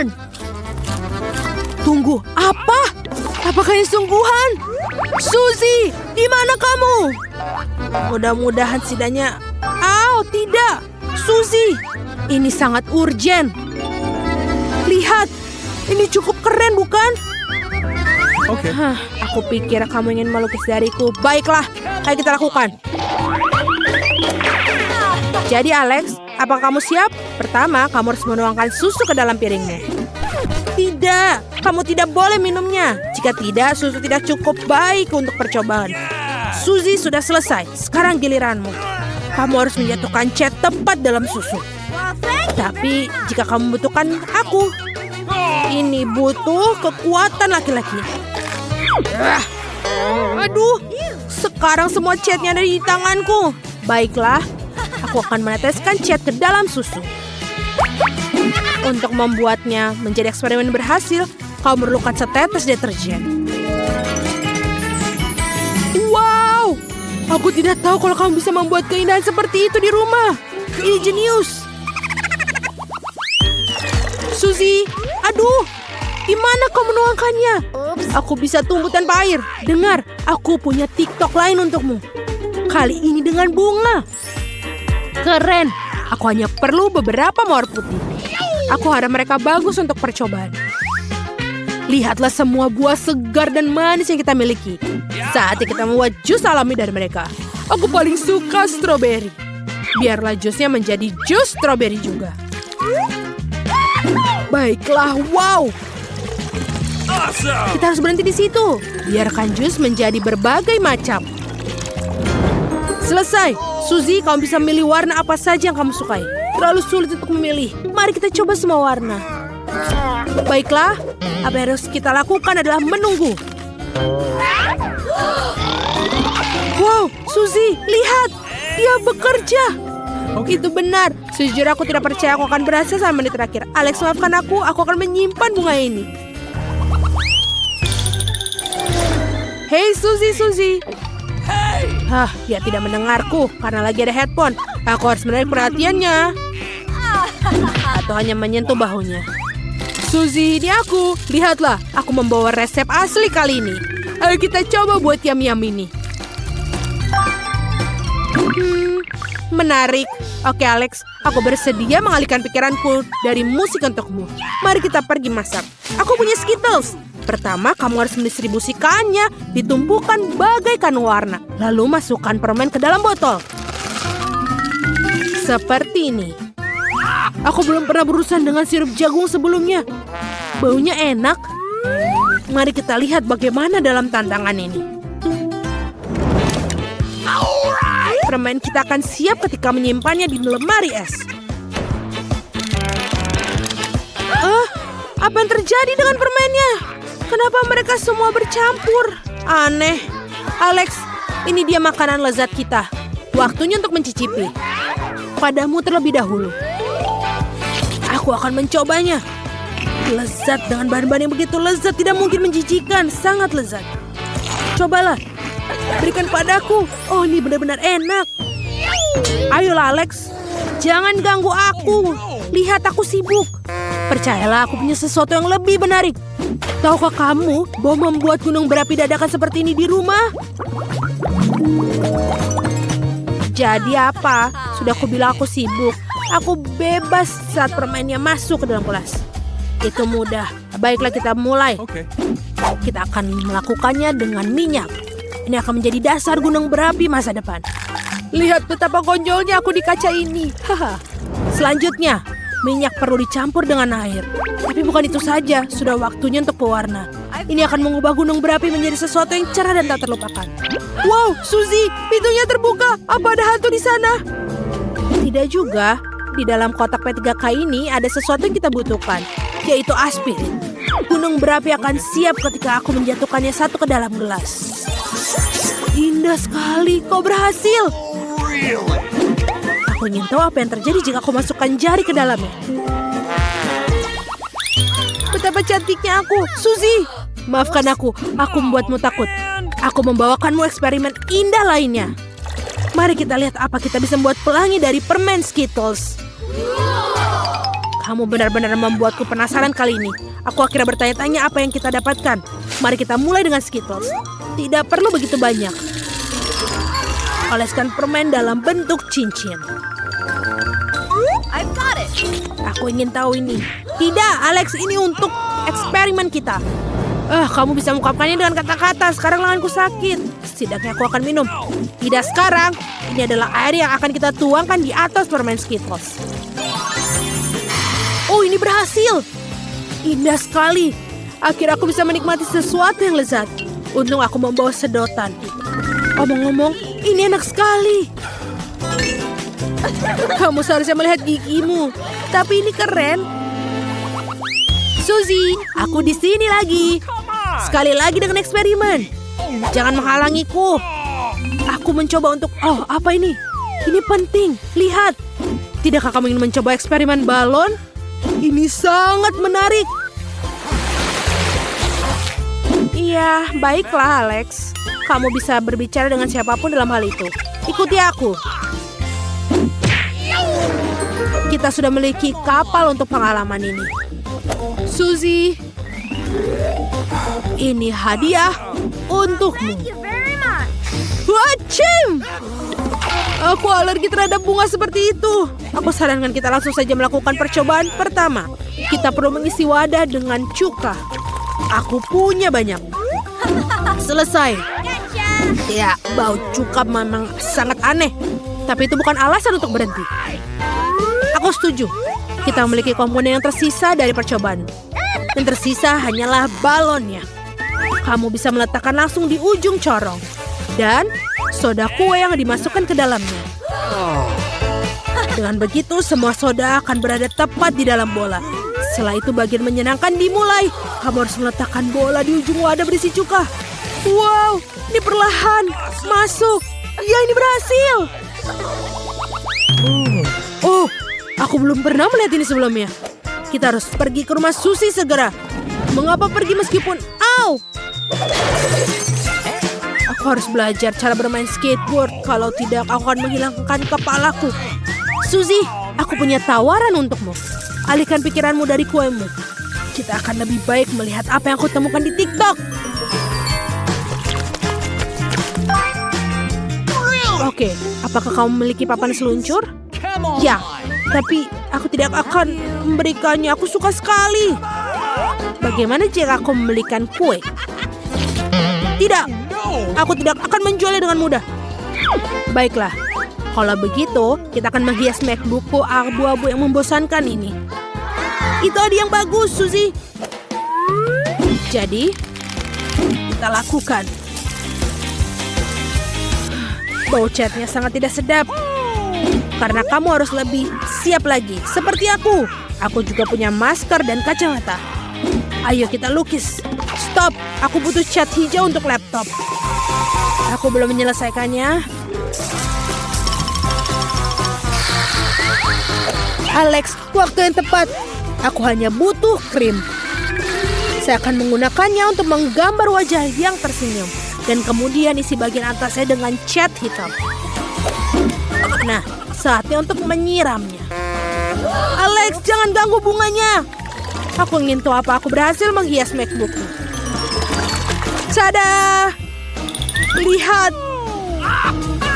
sungguhan. Tunggu, apa? Apakah ini sungguhan? Suzy, di mana kamu? Mudah-mudahan setidaknya... tidak. Suzy, ini sangat urgen. Lihat, ini cukup keren bukan? Oke. Aku pikir kamu ingin melukis dariku. Baiklah, ayo kita lakukan. Jadi Alex, apakah kamu siap? Pertama, kamu harus menuangkan susu ke dalam piringmu. Tidak, kamu tidak boleh minumnya. Jika tidak, susu tidak cukup baik untuk percobaan. Suzy sudah selesai, sekarang giliranmu. Kamu harus menjatuhkan cat tepat dalam susu. Tapi jika kamu membutuhkan aku, ini butuh kekuatan laki-laki. Aduh, sekarang semua catnya ada di tanganku. Baiklah, aku akan meneteskan cat ke dalam susu. Untuk membuatnya menjadi eksperimen berhasil, kau memerlukan setetes deterjen. Wow, aku tidak tahu kalau kamu bisa membuat keindahan seperti itu di rumah. Ini jenius. Suzy, aduh, di mana kau menuangkannya? Aku bisa tumbuh tanpa air. Dengar, aku punya TikTok lain untukmu. Kali ini dengan bunga. Keren, aku hanya perlu beberapa mawar putih. Aku harap mereka bagus untuk percobaan. Lihatlah semua buah segar dan manis yang kita miliki. Saatnya kita membuat jus alami dari mereka. Aku paling suka stroberi. Biarlah jusnya menjadi jus stroberi juga. Baiklah, wow. Kita harus berhenti di situ. Biarkan jus menjadi berbagai macam. Selesai. Suzy, kamu bisa memilih warna apa saja yang kamu sukai. Terlalu sulit untuk memilih. Mari kita coba semua warna. Baiklah, apa yang harus kita lakukan adalah menunggu. Wow, Suzy, lihat. Dia bekerja. Itu benar. Sejujurnya aku tidak percaya aku akan berhasil sampai menit terakhir. Alex, maafkan aku akan menyimpan bunga ini. Hei Suzy. Dia tidak mendengarku karena lagi ada headphone. Aku harus menarik perhatiannya. Atau hanya menyentuh bahunya. Suzy, ini aku. Lihatlah, aku membawa resep asli kali ini. Ayo kita coba buat yum-yum ini. Menarik. Oke Alex, aku bersedia mengalihkan pikiranku dari musik untukmu. Mari kita pergi masak. Aku punya Skittles. Pertama, kamu harus mendistribusikannya, ditumpukan bagaikan warna. Lalu masukkan permen ke dalam botol. Seperti ini. Aku belum pernah berurusan dengan sirup jagung sebelumnya. Baunya enak. Mari kita lihat bagaimana dalam tantangan ini. Permen kita akan siap ketika menyimpannya di lemari es. Apa yang terjadi dengan permennya? Kenapa mereka semua bercampur? Aneh. Alex, ini dia makanan lezat kita. Waktunya untuk mencicipi. Padamu terlebih dahulu. Aku akan mencobanya. Lezat dengan bahan-bahan yang begitu lezat. Tidak mungkin menjijikan. Sangat lezat. Cobalah. Berikan padaku. Oh, ini benar-benar enak. Ayolah Alex. Jangan ganggu aku. Lihat aku sibuk. Percayalah, aku punya sesuatu yang lebih menarik. Tahukah kamu bahwa membuat gunung berapi dadakan seperti ini di rumah? Jadi apa? Sudah aku bilang aku sibuk. Aku bebas saat permennya masuk ke dalam kelas. Itu mudah. Baiklah kita mulai. Kita akan melakukannya dengan minyak. Ini akan menjadi dasar gunung berapi masa depan. Lihat betapa konyolnya aku di kaca ini. Selanjutnya, minyak perlu dicampur dengan air. Tapi bukan itu saja, sudah waktunya untuk pewarna. Ini akan mengubah gunung berapi menjadi sesuatu yang cerah dan tak terlupakan. Wow, Suzy, pintunya terbuka. Apa ada hantu di sana? Tidak juga. Di dalam kotak P3K ini ada sesuatu yang kita butuhkan, yaitu aspirin. Gunung berapi akan siap ketika aku menjatuhkannya satu ke dalam gelas. Indah sekali, kau berhasil. Aku ingin tahu apa yang terjadi jika aku masukkan jari ke dalamnya. Betapa cantiknya aku, Suzy. Maafkan aku membuatmu takut. Aku membawakanmu eksperimen indah lainnya. Mari kita lihat apa kita bisa membuat pelangi dari permen Skittles. Kamu benar-benar membuatku penasaran kali ini. Aku akhirnya bertanya-tanya apa yang kita dapatkan. Mari kita mulai dengan Skittles. Tidak perlu begitu banyak. Oleskan permen dalam bentuk cincin. I've got it. Aku ingin tahu ini. Tidak, Alex, ini untuk eksperimen kita. Kamu bisa mengungkapkannya dengan kata-kata. Sekarang lenganku sakit. Setidaknya aku akan minum. Tidak sekarang. Ini adalah air yang akan kita tuangkan di atas permen Skittles. Oh, ini berhasil. Indah sekali. Akhirnya aku bisa menikmati sesuatu yang lezat. Untung aku membawa sedotan. Omong-omong, ini enak sekali. Kamu seharusnya melihat gigimu. Tapi ini keren. Suzy, aku di sini lagi. Sekali lagi dengan eksperimen. Jangan menghalangiku. Aku mencoba untuk... Oh, apa ini? Ini penting. Lihat. Tidakkah kamu ingin mencoba eksperimen balon? Ini sangat menarik. Iya, baiklah Alex. Kamu bisa berbicara dengan siapapun dalam hal itu. Ikuti aku. Kita sudah memiliki kapal untuk pengalaman ini. Suzy, ini hadiah untukmu. Thank you very much. Wacim! Aku alergi terhadap bunga seperti itu. Aku sarankan kita langsung saja melakukan percobaan pertama. Kita perlu mengisi wadah dengan cuka. Aku punya banyak. Selesai. Ya, bau cuka memang sangat aneh. Tapi itu bukan alasan untuk berhenti. Aku setuju. Kita memiliki komponen yang tersisa dari percobaan. Yang tersisa hanyalah balonnya. Kamu bisa meletakkan langsung di ujung corong. Dan soda kue yang dimasukkan ke dalamnya. Dengan begitu, semua soda akan berada tepat di dalam bola. Setelah itu bagian menyenangkan dimulai. Kamu harus meletakkan bola di ujung wadah berisi cuka. Wow, ini perlahan. Masuk. Ya, ini berhasil. Oh, aku belum pernah melihat ini sebelumnya. Kita harus pergi ke rumah Suzy segera. Mengapa pergi meskipun... Au! Aku harus belajar cara bermain skateboard. Kalau tidak, aku akan menghilangkan kepalaku. Suzy, aku punya tawaran untukmu. Alihkan pikiranmu dari kuemu. Kita akan lebih baik melihat apa yang aku temukan di TikTok. Oke, apakah kamu memiliki papan seluncur? Ya, tapi aku tidak akan memberikannya. Aku suka sekali. Bagaimana jika aku membelikan kue? Tidak, aku tidak akan menjualnya dengan mudah. Baiklah, kalau begitu kita akan menghias MacBookku abu-abu yang membosankan ini. Itu ide yang bagus, Suzy. Jadi, kita lakukan. Bau catnya sangat tidak sedap. Karena kamu harus lebih siap lagi. Seperti aku. Aku juga punya masker dan kacamata. Ayo kita lukis. Stop, aku butuh cat hijau untuk laptop. Aku belum menyelesaikannya. Alex, waktu yang tepat. Aku hanya butuh krim. Saya akan menggunakannya untuk menggambar wajah yang tersenyum. Dan kemudian isi bagian atasnya dengan cat hitam. Nah, saatnya untuk menyiramnya. Alex, jangan ganggu bunganya. Aku ingin tahu apa aku berhasil menghias MacBookku. Tada! Lihat.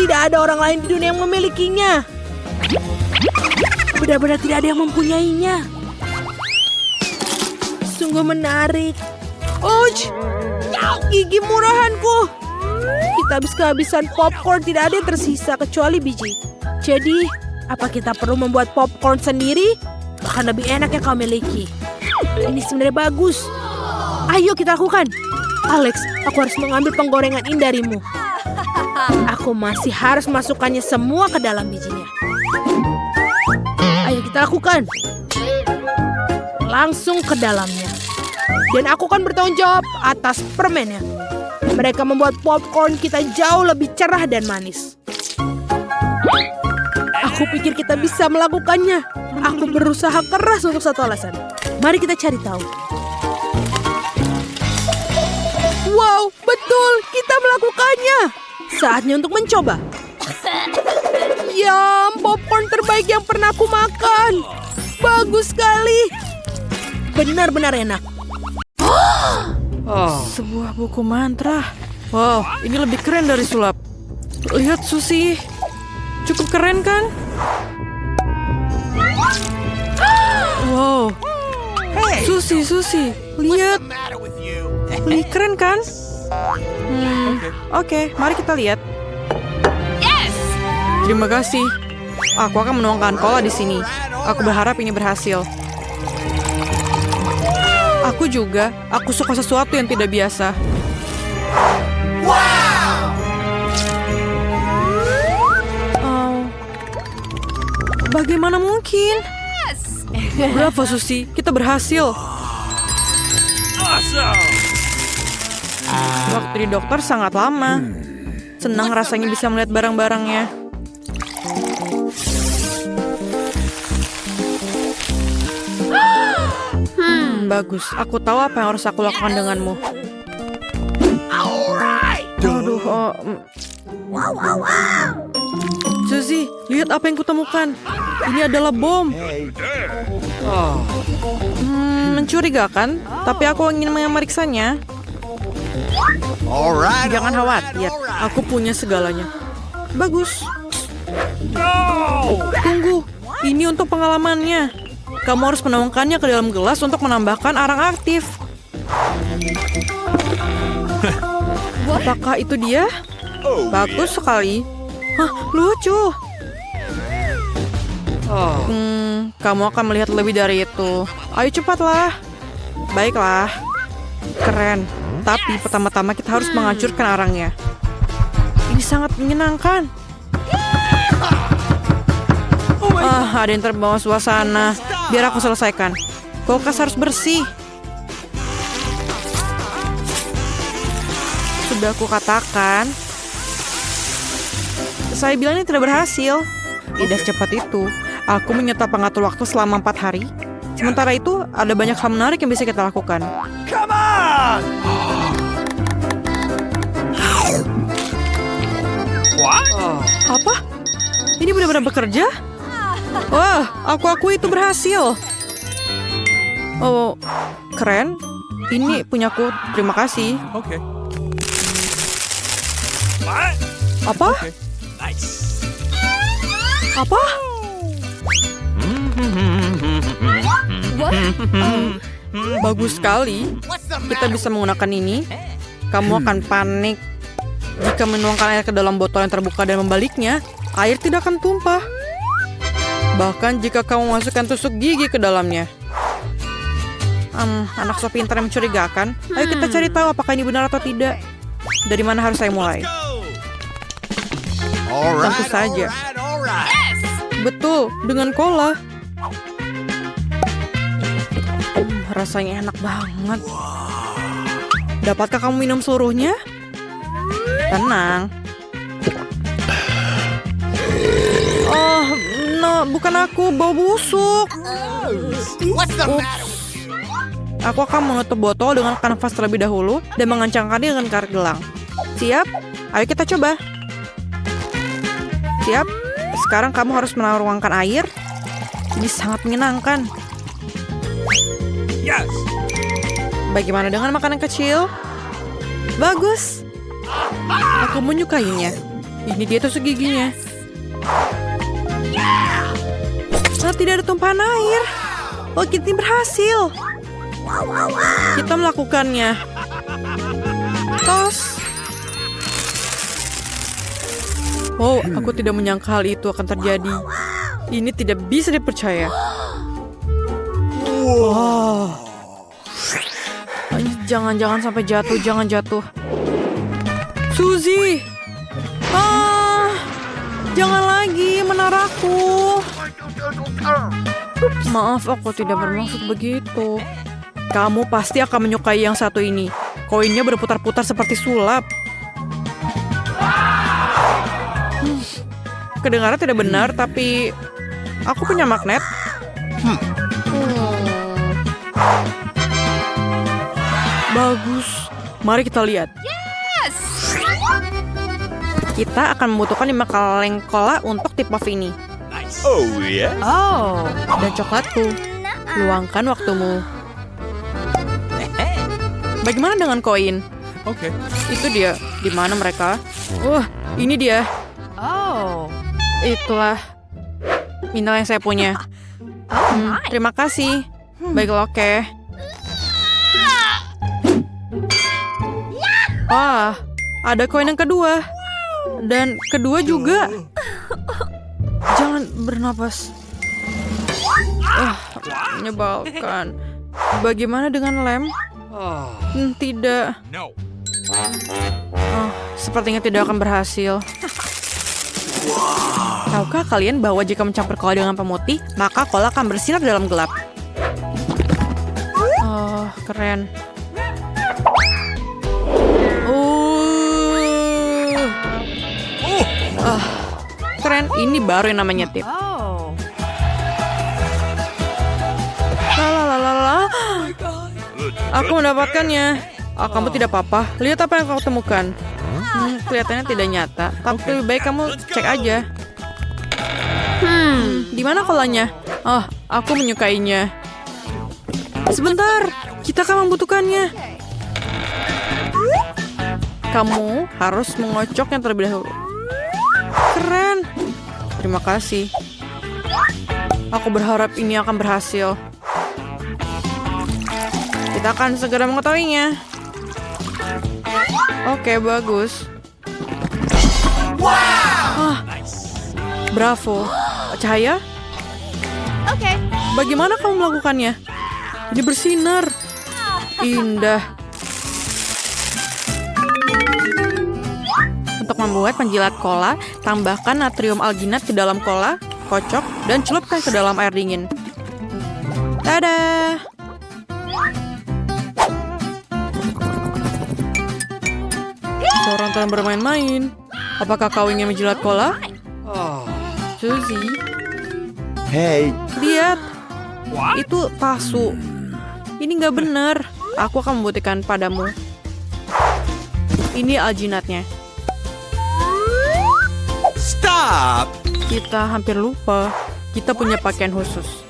Tidak ada orang lain di dunia yang memilikinya. Benar-benar tidak ada yang mempunyainya. Sungguh menarik. Ouch! Gigi murahanku. Kita habis kehabisan popcorn. Tidak ada yang tersisa kecuali biji. Jadi, apa kita perlu membuat popcorn sendiri? Akan lebih enak yang kau miliki. Ini sebenarnya bagus. Ayo kita lakukan. Alex, aku harus mengambil penggorengan ini darimu. Aku masih harus masukkannya semua ke dalam bijinya. Ayo kita lakukan. Langsung ke dalamnya. Dan aku akan bertanggung jawab atas permennya. Mereka membuat popcorn kita jauh lebih cerah dan manis. Aku pikir kita bisa melakukannya. Aku berusaha keras untuk satu alasan. Mari kita cari tahu. Wow, betul. Kita melakukannya. Saatnya untuk mencoba. Yum, popcorn terbaik yang pernah aku makan. Bagus sekali. Benar-benar enak. Sebuah buku mantra. Wow, ini lebih keren dari sulap. Lihat Susi. Cukup keren kan? Wow. Susi. Lihat. Lebih keren kan? Oke, mari kita lihat. Terima kasih. Aku akan menuangkan cola di sini. Aku berharap ini berhasil. Aku juga. Aku suka sesuatu yang tidak biasa. Bagaimana mungkin? Berapa Susi? Kita berhasil. Waktu di dokter sangat lama. Senang rasanya bisa melihat barang-barangnya. Bagus. Aku tahu apa yang harus aku lakukan denganmu. Aduh, Suzy, lihat apa yang kutemukan. Ini adalah bom. Mencurigakan, tapi aku ingin memeriksanya. Jangan khawatir, aku punya segalanya. Bagus. Tunggu, ini untuk pengalamannya. Kamu harus menuangkannya ke dalam gelas untuk menambahkan arang aktif. Apakah itu dia? Bagus sekali. Hah, lucu. Kamu akan melihat lebih dari itu. Ayo cepatlah. Baiklah. Keren. Tapi pertama-tama kita harus menghancurkan arangnya. Ini sangat menyenangkan. Ada yang terbawa suasana. Biar aku selesaikan. Kulkas harus bersih. Sudah aku katakan. Saya bilang ini tidak berhasil. Tidak secepat itu. Aku menyetap pengatur waktu selama 4 hari. Sementara itu, ada banyak hal menarik yang bisa kita lakukan. Come on! What? Apa? Ini benar-benar bekerja? Wah, aku akui itu berhasil. Oh, keren. Ini punyaku. Terima kasih. Okay. Apa? Okay. Nice. Apa? Bagus sekali. Kita bisa menggunakan ini. Kamu akan panik jika menuangkan air ke dalam botol yang terbuka dan membaliknya. Air tidak akan tumpah. Bahkan jika kamu masukkan tusuk gigi ke dalamnya. Anak so pintar yang mencurigakan. Ayo kita cari tahu apakah ini benar atau tidak. Dari mana harus saya mulai? Tentu saja. Betul, dengan cola. Rasanya enak banget. Dapatkah kamu minum seluruhnya? Tenang. Oh, no, bukan aku. Bau busuk. Aku akan menutup botol dengan kanvas terlebih dahulu dan mengencangkannya dengan karet gelang. Siap? Ayo kita coba. Siap? Sekarang kamu harus menuangkan air. Ini sangat menyenangkan. Yes. Bagaimana dengan makanan kecil? Bagus. Aku menyukainya. Ini dia tusuk giginya. Tidak ada tumpahan air. Oh, kita berhasil. Kita melakukannya. Tos. Oh, aku tidak menyangka hal itu akan terjadi. Ini tidak bisa dipercaya. Wow. Jangan sampai jatuh, jangan jatuh. Suzy. Jangan lagi menaraku. Maaf, aku tidak bermaksud begitu. Kamu pasti akan menyukai yang satu ini. Koinnya berputar-putar seperti sulap. Kedengaran tidak benar, tapi aku punya magnet. Bagus. Mari kita lihat. Kita akan membutuhkan 5 kaleng cola untuk tip off ini. Oh, yes. Dan coklatku. Luangkan waktumu. Bagaimana dengan koin? Okay. Itu dia. Di mana mereka? Ini dia. Itulah minal yang saya punya. Terima kasih. Baiklah, oke. Ada koin yang kedua. Dan kedua juga. Jangan bernapas. Menyebalkan. Bagaimana dengan lem? Tidak. No. Sepertinya tidak akan berhasil. Tahukah kalian bahwa jika mencampur cola dengan pemutih, maka cola akan bersinar dalam gelap? Keren. Keren. Ini baru yang namanya tip. Aku mendapatkannya. Kamu tidak apa-apa. Lihat apa yang kau temukan. Kelihatannya tidak nyata. Tapi lebih baik kamu cek aja. Di mana kolanya? Aku menyukainya. Sebentar, kita akan membutuhkannya. Kamu harus mengocoknya terlebih dahulu. Keren. Terima kasih. Aku berharap ini akan berhasil. Kita akan segera mengetahuinya. Oke, bagus. Bravo. Cahaya? Bagaimana kamu melakukannya? Ini bersinar. Indah. Untuk membuat penjilat cola, tambahkan natrium alginat ke dalam cola, kocok, dan celupkan ke dalam air dingin. Dadah! Seorang telah bermain-main. Apakah kau ingin menjilat cola? Suzy. Hey. Lihat. Itu palsu. Ini nggak benar. Aku akan membuktikan padamu. Ini alginatnya. Stop. Kita hampir lupa. Kita punya pakaian khusus.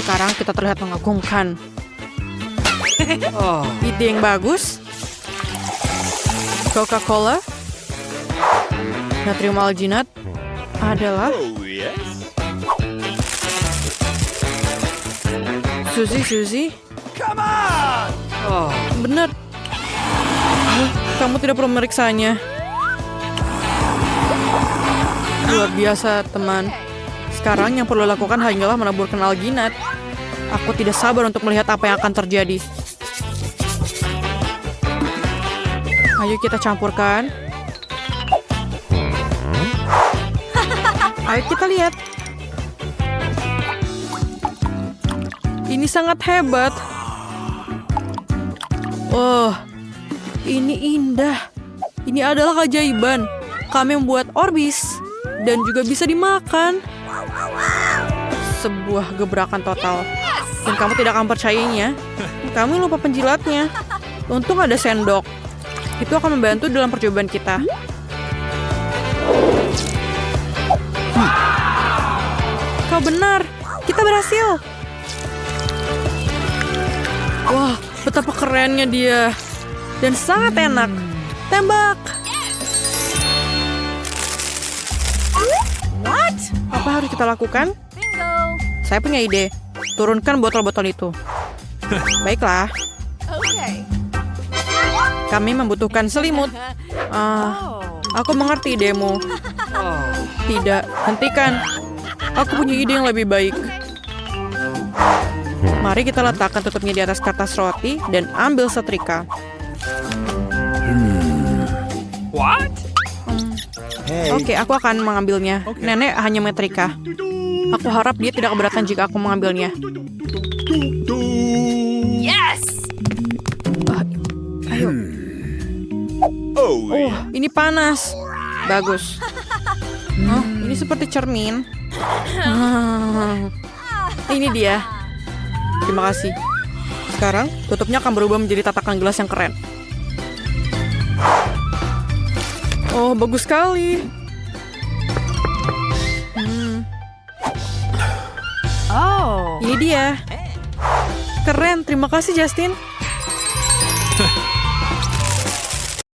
Sekarang kita terlihat mengagumkan. Ide yang bagus. Coca-Cola, natrium alginat adalah Oh, yes. Suzy. Come on. Benar. Kamu tidak perlu memeriksanya. Luar biasa, teman. Sekarang yang perlu lakukan hanyalah menaburkan alginat. Aku tidak sabar untuk melihat apa yang akan terjadi. Ayo kita campurkan. Ayo kita lihat. Ini sangat hebat. Ini indah. Ini adalah keajaiban. Kami membuat Orbis dan juga bisa dimakan. Sebuah gebrakan total. Dan kamu tidak akan percayainya. Kami lupa penjilatnya. Untung ada sendok. Itu akan membantu dalam percobaan kita. Kau benar. Kita berhasil. Wah, betapa kerennya dia. Dan sangat enak. Tembak. Apa harus kita lakukan? Saya punya ide. Turunkan botol-botol itu. Baiklah. Kami membutuhkan selimut. Aku mengerti idemu. Tidak, hentikan. Aku punya ide yang lebih baik. Mari kita letakkan tutupnya di atas kertas roti dan ambil setrika. What? Hey. Oke, aku akan mengambilnya. Nenek hanya metrika. Aku harap dia tidak keberatan jika aku mengambilnya. Ayo. Oh, Ini panas. Bagus. Ini seperti cermin. Ini dia. Terima kasih. Sekarang tutupnya akan berubah menjadi tatakan gelas yang keren. Bagus sekali. Ini dia. Keren, terima kasih Justin.